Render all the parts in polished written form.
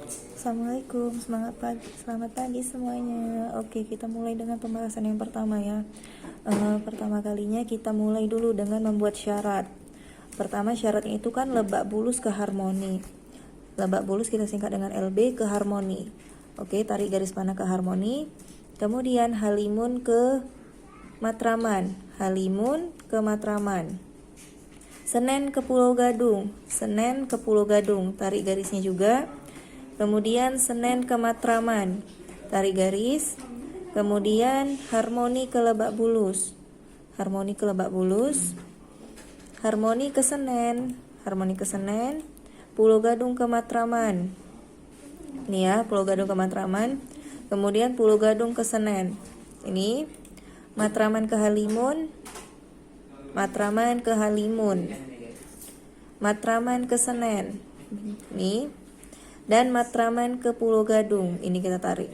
Assalamualaikum, selamat pagi semuanya. Oke, kita mulai dengan pembahasan yang pertama ya. Pertama kalinya kita mulai dulu dengan membuat syarat. Pertama syaratnya itu kan lebak bulus ke harmoni. Lebak bulus kita singkat dengan LB ke harmoni. Oke, tarik garis panah ke harmoni. Kemudian halimun ke Matraman. Halimun ke Matraman. Senen ke Pulau Gadung. Senen ke Pulau Gadung. Tarik garisnya juga. Kemudian Senen ke Matraman, tarik garis. Kemudian harmoni ke Lebak Bulus, harmoni ke Lebak Bulus. Harmoni ke Senen, harmoni ke Senen. Pulau Gadung ke Matraman. Ini ya, Pulau Gadung ke Matraman. Kemudian Pulau Gadung ke Senen. Ini Matraman ke Halimun, Matraman ke Halimun, Matraman ke Senen. Ini dan Matraman ke Pulau Gadung. Ini kita tarik.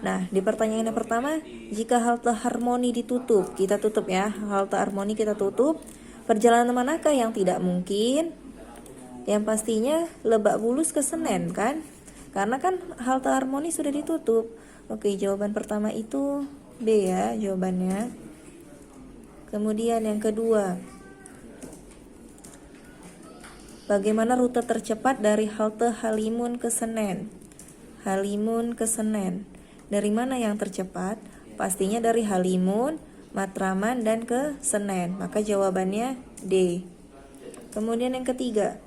Nah, di pertanyaan yang pertama, jika halte harmoni ditutup, kita tutup ya. Halte harmoni kita tutup. Perjalanan manakah yang tidak mungkin? Yang pastinya Lebak Bulus ke Senen kan? Karena kan halte harmoni sudah ditutup. Oke, jawaban pertama itu B ya jawabannya. Kemudian yang kedua, bagaimana rute tercepat dari halte Halimun ke Senen? Halimun ke Senen. Dari mana yang tercepat? Pastinya dari Halimun, Matraman, dan ke Senen. Maka jawabannya D. Kemudian yang ketiga,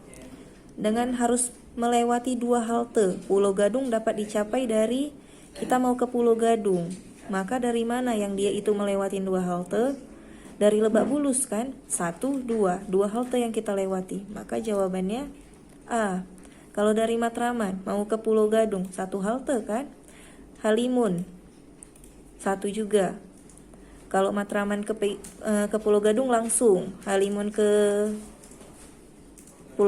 dengan harus melewati 2 halte, Pulau Gadung dapat dicapai dari kita mau ke Pulau Gadung. Maka dari mana yang dia itu melewati 2 halte? Dari Lebak Bulus kan? 1, 2 halte yang kita lewati. Maka jawabannya A. Kalau dari Matraman mau ke Pulau Gadung 1 halte kan? Halimun 1 juga. Kalau Matraman ke Pulau Gadung langsung. Halimun ke Pulau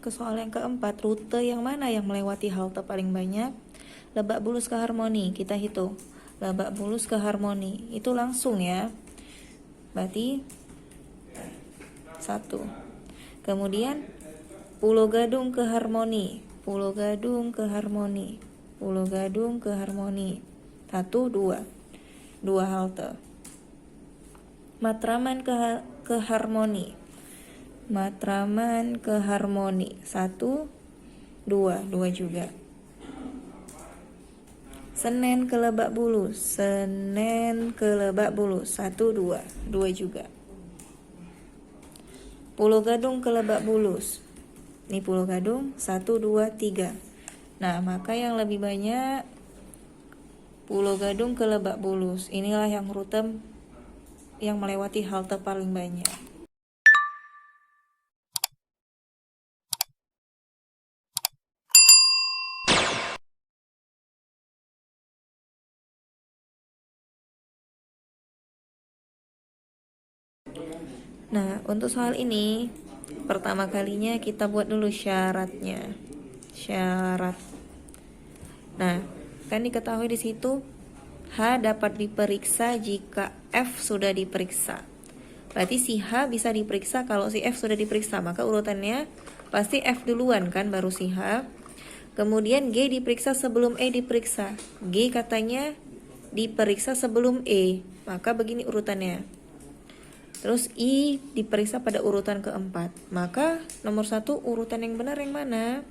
Ke soal yang keempat, rute yang mana yang melewati halte paling banyak? Lebak Bulus ke Harmoni, kita hitung. Lebak Bulus ke Harmoni, itu langsung ya. Berarti 1. Kemudian Pulau Gadung ke Harmoni, Pulau Gadung ke Harmoni, Pulau Gadung ke Harmoni. 1, 2 halte. Matraman ke Harmoni, Matraman ke Harmoni. 1, 2 juga. Senen ke Lebak Bulus, Senen ke Lebak Bulus. 1, 2 juga. Pulau Gadung ke Lebak Bulus. Ini Pulau Gadung. 1, 2, 3. Nah, maka yang lebih banyak Pulau Gadung ke Lebak Bulus. Inilah yang rute yang melewati halte paling banyak. Nah, untuk soal ini pertama kalinya kita buat dulu syaratnya. Syarat. Nah, kan diketahui di situ H dapat diperiksa jika F sudah diperiksa. Berarti si H bisa diperiksa kalau si F sudah diperiksa, maka urutannya pasti F duluan kan baru si H. Kemudian G diperiksa sebelum E diperiksa. G katanya diperiksa sebelum E, maka begini urutannya. Terus I diperiksa pada urutan keempat. Maka nomor 1 urutan yang benar yang mana?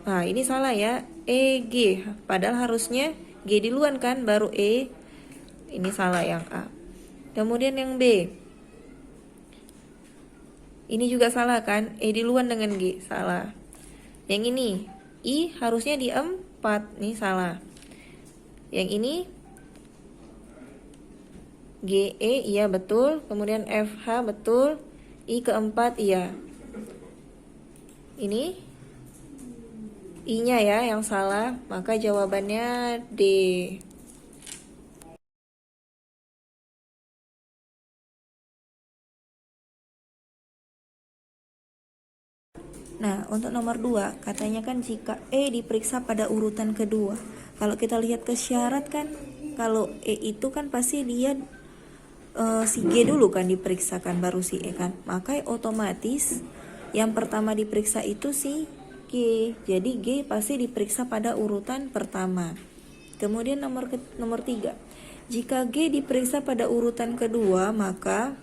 Nah, ini salah ya. E, G. Padahal harusnya G duluan kan, baru E. Ini salah yang A. Kemudian yang B. Ini juga salah kan? E duluan dengan G. Salah. Yang ini. I harusnya di 4. Ini salah. Yang ini GE iya betul, kemudian FH betul, I keempat iya. Ini I-nya ya yang salah, maka jawabannya D. Nah, untuk nomor 2, katanya kan jika E diperiksa pada urutan kedua. Kalau kita lihat ke syarat kan kalau E itu kan pasti dia si G dulu kan diperiksakan baru si E kan. Maka otomatis yang pertama diperiksa itu si G. Jadi G pasti diperiksa pada urutan pertama. Kemudian nomor 3. Jika G diperiksa pada urutan kedua, maka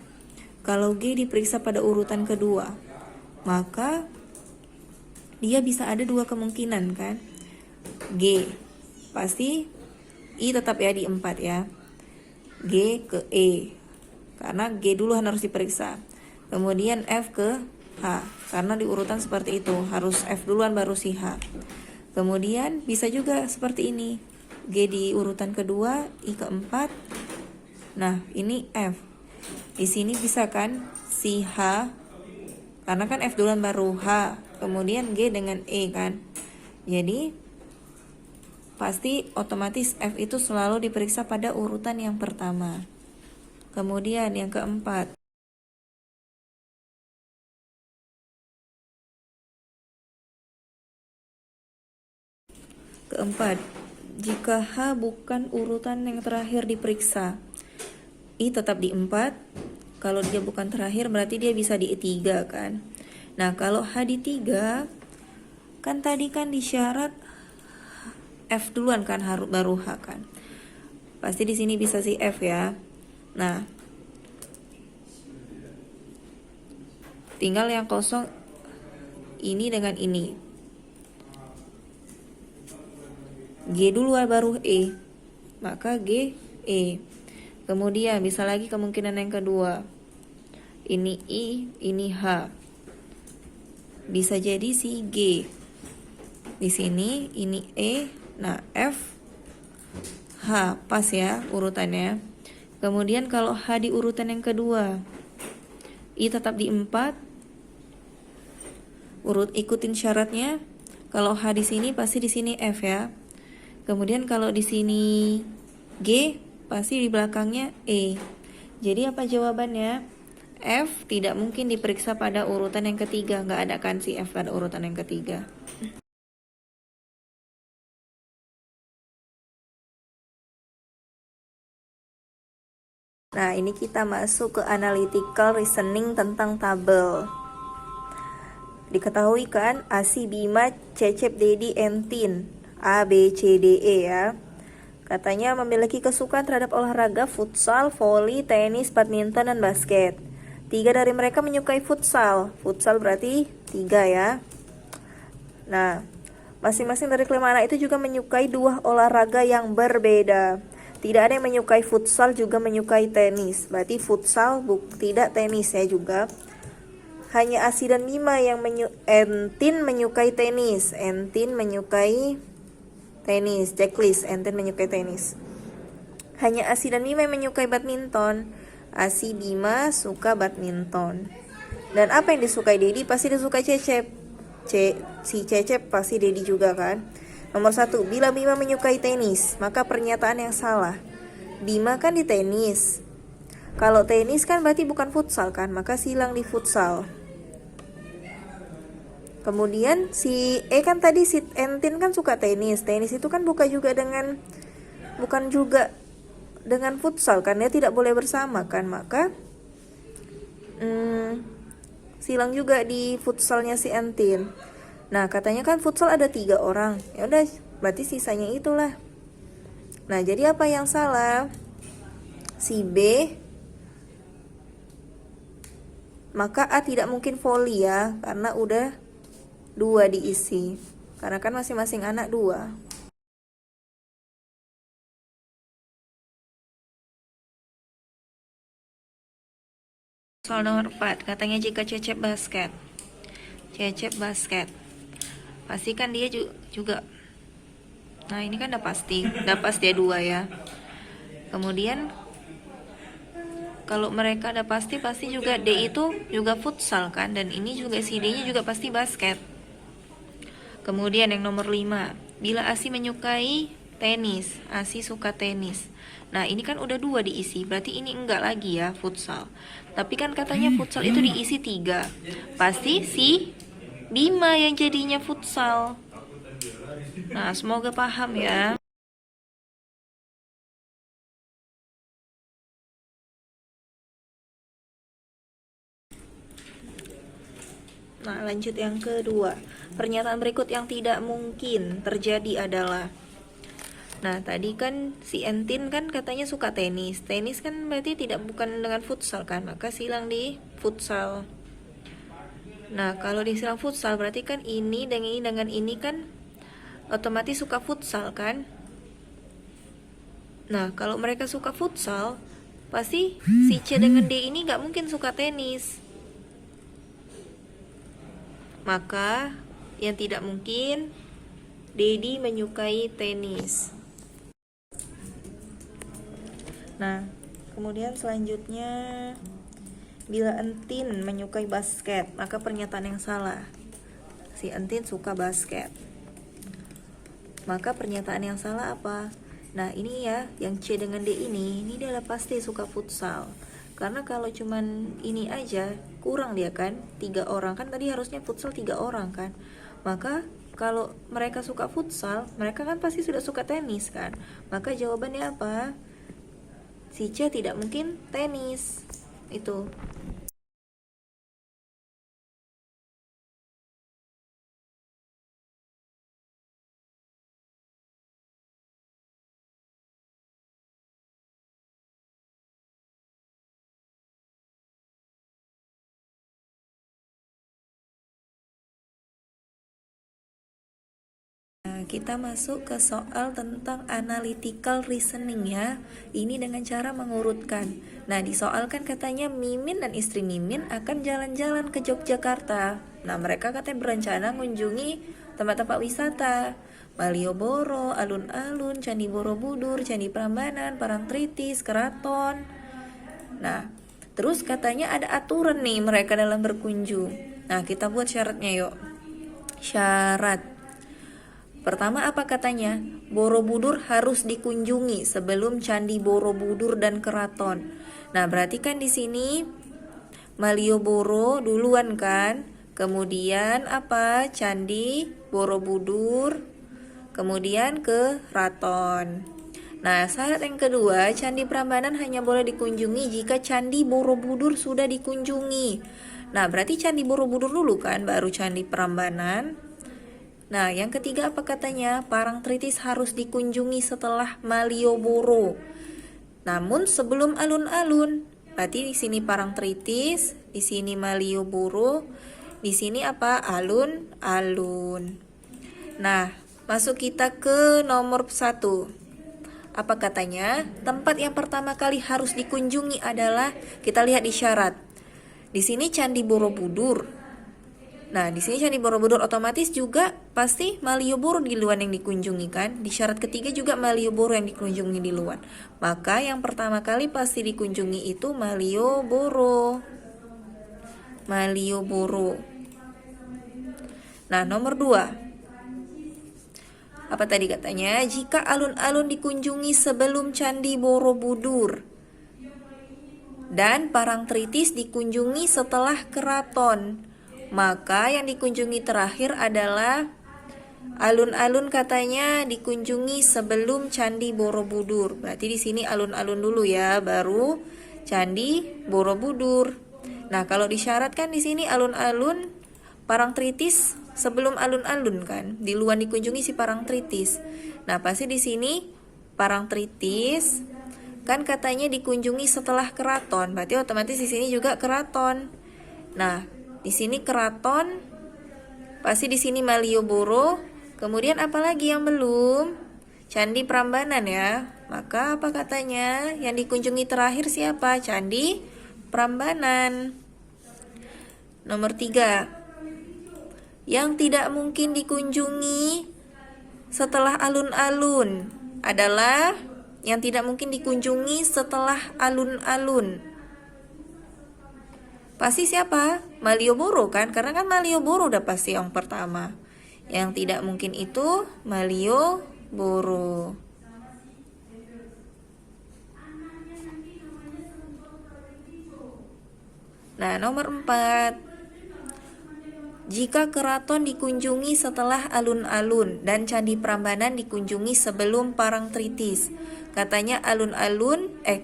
kalau G diperiksa pada urutan kedua, maka dia bisa ada dua kemungkinan kan. G pasti I tetap ya di 4 ya. G ke E karena G dulu harus diperiksa. Kemudian F ke H karena di urutan seperti itu, harus F duluan baru si H. Kemudian bisa juga seperti ini, G di urutan kedua, I ke 4. Nah ini F. Di sini bisa kan si H karena kan F duluan baru H, kemudian G dengan E kan. Jadi pasti otomatis F itu selalu diperiksa pada urutan yang pertama. Kemudian yang keempat, jika H bukan urutan yang terakhir diperiksa, I tetap di 4. Kalau dia bukan terakhir berarti dia bisa di 3 kan. Nah kalau H di 3, kan tadi kan disyarat F duluan kan, baru H kan. Pasti di sini bisa si F ya. Nah, tinggal yang kosong ini dengan ini. G dulu baru E. Maka G, E. Kemudian bisa lagi kemungkinan yang kedua. Ini I, ini H. Bisa jadi si G. Di sini ini E, nah F, H, pas ya urutannya. Kemudian kalau H di urutan yang kedua, I tetap di 4. Ikutin syaratnya. Kalau H di sini pasti di sini F ya. Kemudian kalau di sini G pasti di belakangnya E. Jadi apa jawabannya? F tidak mungkin diperiksa pada urutan yang ketiga. Nggak ada kan si F pada urutan yang ketiga. Nah, ini kita masuk ke analytical reasoning tentang tabel. Diketahui kan, Asi, Bima, Cecep, Dedi, Entin, A, B, C, D, E ya. Katanya memiliki kesukaan terhadap olahraga futsal, voli, tenis, badminton, dan basket. 3 dari mereka menyukai futsal. Futsal berarti 3 ya. Nah, masing-masing dari kelima anak itu juga menyukai 2 olahraga yang berbeda. Tidak ada yang menyukai futsal juga menyukai tenis. Berarti futsal tidak tenis ya juga. Hanya Asi dan Bima yang Entin menyukai tenis. Entin menyukai tenis. Checklist, Entin menyukai tenis. Hanya Asi dan Bima yang menyukai badminton. Asi, Bima suka badminton. Dan apa yang disukai Dedi? Pasti disukai Cecep. Si Cecep pasti Dedi juga kan. Nomor 1, bila Bima menyukai tenis, maka pernyataan yang salah. Bima kan di tenis. Kalau tenis kan berarti bukan futsal kan, maka silang di futsal. Kemudian si E kan tadi si Entin kan suka tenis. Tenis itu kan bukan juga dengan futsal kan, dia tidak boleh bersama kan, maka silang juga di futsalnya si Entin. Nah katanya kan futsal ada 3 orang, ya udah berarti sisanya itulah. Nah jadi apa yang salah? Si B, maka A tidak mungkin voli ya, karena udah 2 diisi, karena kan masing-masing anak 2. Soal nomor 4, katanya jika Cecep basket, pastikan dia juga. Nah ini kan udah pasti dia 2 ya. Kemudian kalau mereka udah pasti juga D itu juga futsal kan, dan ini juga si D nya juga pasti basket. Kemudian yang nomor 5, bila Asi menyukai tenis, Asi suka tenis. Nah ini kan udah 2 diisi, berarti ini enggak lagi ya futsal. Tapi kan katanya futsal itu diisi 3, pasti si Bima yang jadinya futsal. Nah semoga paham ya. Nah, lanjut yang kedua. Pernyataan berikut yang tidak mungkin terjadi adalah. Nah, tadi kan si Entin kan katanya suka tenis. Tenis kan berarti bukan dengan futsal kan, maka silang di futsal. Nah, kalau disilang futsal berarti kan ini dengan ini kan otomatis suka futsal kan. Nah, kalau mereka suka futsal, pasti si C dengan D ini nggak mungkin suka tenis. Maka yang tidak mungkin Dedi menyukai tenis. Nah, kemudian selanjutnya, bila Entin menyukai basket, maka pernyataan yang salah. Si Entin suka basket. Maka pernyataan yang salah apa? Nah, ini ya, yang C dengan D ini dia pasti suka futsal. Karena kalau cuman ini aja, kurang dia kan, 3 orang kan tadi harusnya futsal 3 orang kan. Maka kalau mereka suka futsal, mereka kan pasti sudah suka tenis kan. Maka jawabannya apa? Si C tidak mungkin tenis. Itu. Kita masuk ke soal tentang analytical reasoning ya. Ini dengan cara mengurutkan. Nah, di soal kan katanya Mimin dan istri Mimin akan jalan-jalan ke Yogyakarta. Nah, mereka katanya berencana mengunjungi tempat-tempat wisata. Malioboro, alun-alun, Candi Borobudur, Candi Prambanan, Parangtritis, Keraton. Nah, terus katanya ada aturan nih mereka dalam berkunjung. Nah, kita buat syaratnya yuk. Syarat pertama apa katanya? Borobudur harus dikunjungi sebelum Candi Borobudur dan Keraton. Nah, berarti kan di sini Malioboro duluan kan? Kemudian apa? Candi Borobudur, kemudian ke Keraton. Nah, syarat yang kedua, Candi Prambanan hanya boleh dikunjungi jika Candi Borobudur sudah dikunjungi. Nah, berarti Candi Borobudur dulu kan, baru Candi Prambanan. Nah, yang ketiga apa katanya? Parangtritis harus dikunjungi setelah Malioboro. Namun sebelum alun-alun. Berarti di sini Parangtritis, di sini Malioboro, di sini apa? Alun-alun. Nah, masuk kita ke nomor 1. Apa katanya? Tempat yang pertama kali harus dikunjungi adalah, kita lihat di syarat. Di sini Candi Borobudur. Nah, di sini Candi Borobudur otomatis juga pasti Malioboro duluan yang dikunjungi kan? Di syarat ketiga juga Malioboro yang dikunjungi duluan. Maka yang pertama kali pasti dikunjungi itu Malioboro. Malioboro. Nah, nomor 2. Apa tadi katanya? Jika alun-alun dikunjungi sebelum Candi Borobudur dan Parangtritis dikunjungi setelah Keraton, maka yang dikunjungi terakhir adalah alun-alun katanya dikunjungi sebelum Candi Borobudur. Berarti di sini alun-alun dulu ya, baru Candi Borobudur. Nah, kalau disyaratkan di sini alun-alun, Parangtritis sebelum alun-alun kan, duluan dikunjungi si Parangtritis. Nah, pasti di sini Parangtritis kan katanya dikunjungi setelah Keraton. Berarti otomatis di sini juga Keraton. Nah, di sini Keraton, pasti di sini Malioboro. Kemudian apalagi yang belum? Candi Prambanan ya. Maka apa katanya? Yang dikunjungi terakhir siapa? Candi Prambanan. Nomor 3. Yang tidak mungkin dikunjungi setelah alun-alun adalah yang tidak mungkin dikunjungi setelah alun-alun. Pasti siapa? Malioboro kan? Karena kan Malioboro udah pasti yang pertama. Yang tidak mungkin itu Malioboro. Nah, nomor 4. Jika Keraton dikunjungi setelah alun-alun dan Candi Prambanan dikunjungi sebelum Parangtritis. Katanya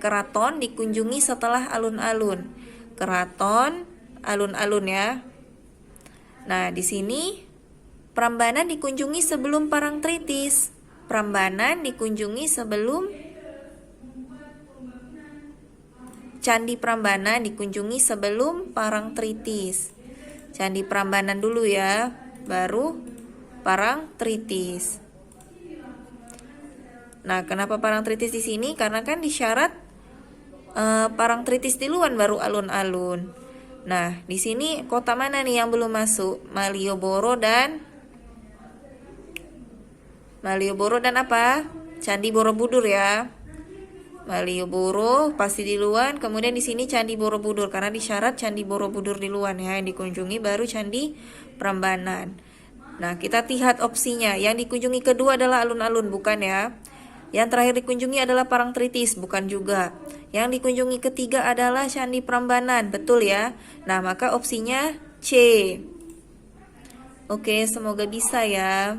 Keraton dikunjungi setelah alun-alun. Keraton, alun-alun ya. Nah, di sini Prambanan dikunjungi sebelum Parangtritis. Prambanan dikunjungi sebelum Candi Prambanan dikunjungi sebelum Parangtritis. Candi Prambanan dulu ya, baru Parangtritis. Nah, kenapa Parangtritis di sini? Karena kan di syarat Parangtritis duluan baru alun-alun. Nah, di sini kota mana nih yang belum masuk? Malioboro dan apa? Candi Borobudur ya. Malioboro pasti duluan, kemudian di sini Candi Borobudur karena disyarat Candi Borobudur duluan ya yang dikunjungi, baru Candi Prambanan. Nah, kita lihat opsinya. Yang dikunjungi kedua adalah alun-alun, bukan ya. Yang terakhir dikunjungi adalah Parangtritis, bukan juga. Yang dikunjungi ketiga adalah Candi Prambanan, betul ya. Nah, maka opsinya C. Oke, semoga bisa ya.